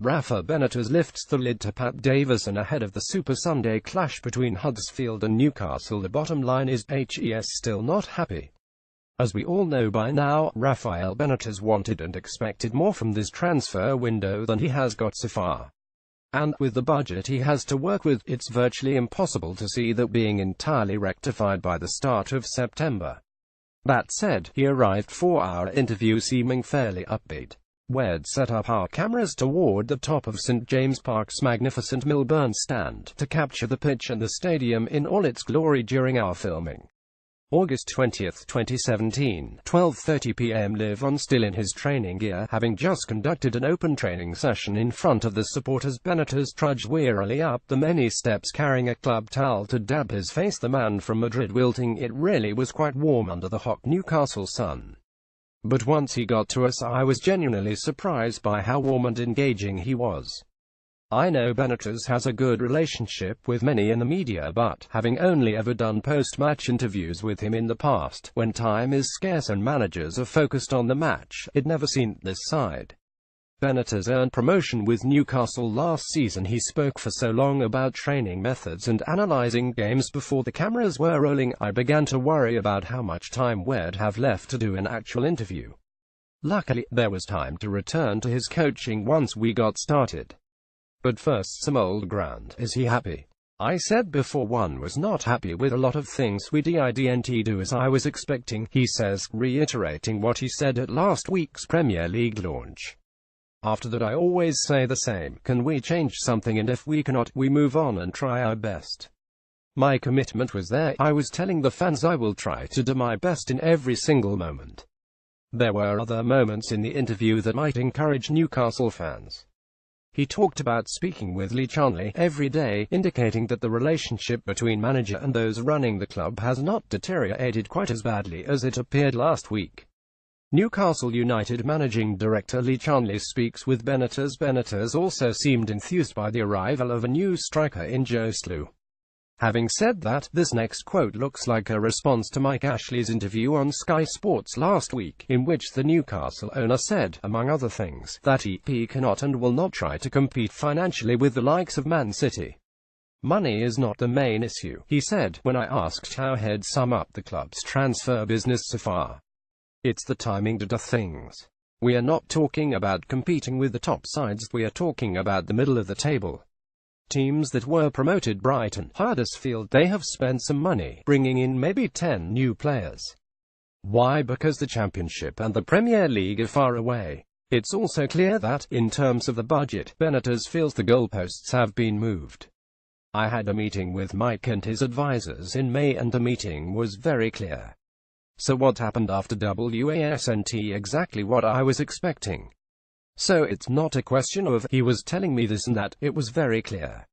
Rafa Benitez lifts the lid to Pat Davison ahead of the Super Sunday clash between Huddersfield and Newcastle. The bottom line is, HES still not happy. As we all know by now, Rafael Benitez wanted and expected more from this transfer window than he has got so far. And, with the budget he has to work with, it's virtually impossible to see that being entirely rectified by the start of September. That said, he arrived for our interview seeming fairly upbeat. We'd set up our cameras toward the top of St James Park's magnificent Milburn stand to capture the pitch and the stadium in all its glory during our filming. August 20, 2017, 12:30 p.m. Live on, still in his training gear, having just conducted an open training session in front of the supporters. Benitez trudged wearily up the many steps carrying a club towel to dab his face, the man from Madrid wilting. It really was quite warm under the hot Newcastle sun. But once he got to us, I was genuinely surprised by how warm and engaging he was. I know Benitez has a good relationship with many in the media, but, having only ever done post-match interviews with him in the past, when time is scarce and managers are focused on the match, it never seemed this side. Benitez earned promotion with Newcastle last season. He spoke for so long about training methods and analysing games before the cameras were rolling, I began to worry about how much time we'd have left to do an actual interview. Luckily, there was time to return to his coaching once we got started. But first, some old ground. Is he happy? I said before, one was not happy with a lot of things we didn't do as I was expecting, he says, reiterating what he said at last week's Premier League launch. After that, I always say the same: can we change something, and if we cannot, we move on and try our best. My commitment was there. I was telling the fans I will try to do my best in every single moment. There were other moments in the interview that might encourage Newcastle fans. He talked about speaking with Charnley every day, indicating that the relationship between manager and those running the club has not deteriorated quite as badly as it appeared last week. Newcastle United managing director Charnley speaks with Benitez. Benitez also seemed enthused by the arrival of a new striker in Joselu. Having said that, this next quote looks like a response to Mike Ashley's interview on Sky Sports last week, in which the Newcastle owner said, among other things, that he cannot and will not try to compete financially with the likes of Man City. Money is not the main issue, he said, when I asked how he'd sum up the club's transfer business so far. It's the timing to do things. We are not talking about competing with the top sides, we are talking about the middle of the table. Teams that were promoted, Brighton, Huddersfield, they have spent some money, bringing in maybe 10 new players. Why? Because the Championship and the Premier League are far away. It's also clear that, in terms of the budget, Benitez feels the goalposts have been moved. I had a meeting with Mike and his advisors in May, and the meeting was very clear. So what happened after wasn't exactly what I was expecting. So it's not a question of, he was telling me this and that, it was very clear.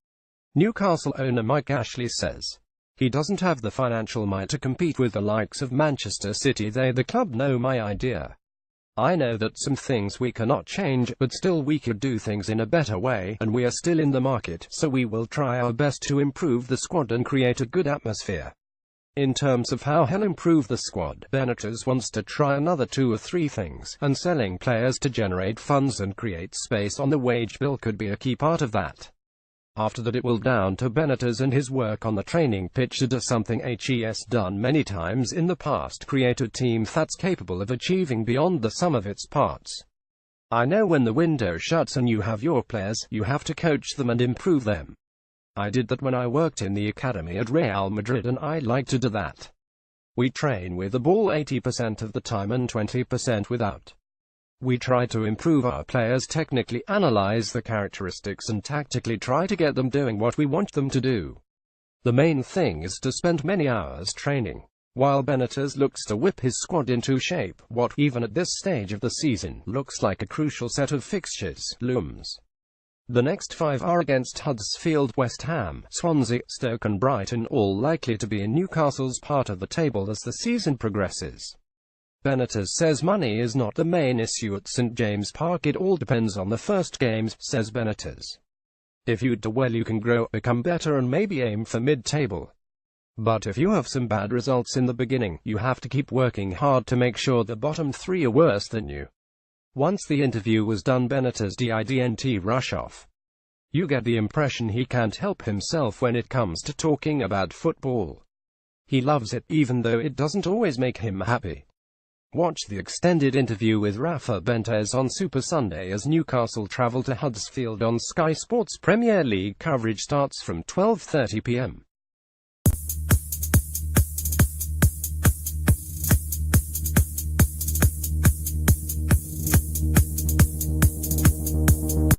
Newcastle owner Mike Ashley says, he doesn't have the financial might to compete with the likes of Manchester City. The club know my idea. I know that some things we cannot change, but still we could do things in a better way, and we are still in the market, so we will try our best to improve the squad and create a good atmosphere. In terms of how he'll improve the squad, Benitez wants to try another 2 or 3 things, and selling players to generate funds and create space on the wage bill could be a key part of that. After that, it will down to Benitez and his work on the training pitch to do something he's done many times in the past: create a team that's capable of achieving beyond the sum of its parts. I know when the window shuts and you have your players, you have to coach them and improve them. I did that when I worked in the academy at Real Madrid, and I like to do that. We train with the ball 80% of the time and 20% without. We try to improve our players technically, analyze the characteristics and tactically try to get them doing what we want them to do. The main thing is to spend many hours training. While Benitez looks to whip his squad into shape, what, even at this stage of the season, looks like a crucial set of fixtures, looms. The next 5 are against Huddersfield, West Ham, Swansea, Stoke and Brighton, all likely to be in Newcastle's part of the table as the season progresses. Benitez says money is not the main issue at St James Park. It all depends on the first games, says Benitez. If you do well, you can grow, become better and maybe aim for mid-table. But if you have some bad results in the beginning, you have to keep working hard to make sure the bottom 3 are worse than you. Once the interview was done, benitez didn't rush off. You get the impression he can't help himself when it comes to talking about football. He loves it, even though it doesn't always make him happy. Watch the extended interview with Rafa Benitez on Super Sunday as Newcastle travel to Huddersfield on Sky Sports. Premier League coverage starts from 12:30 p.m.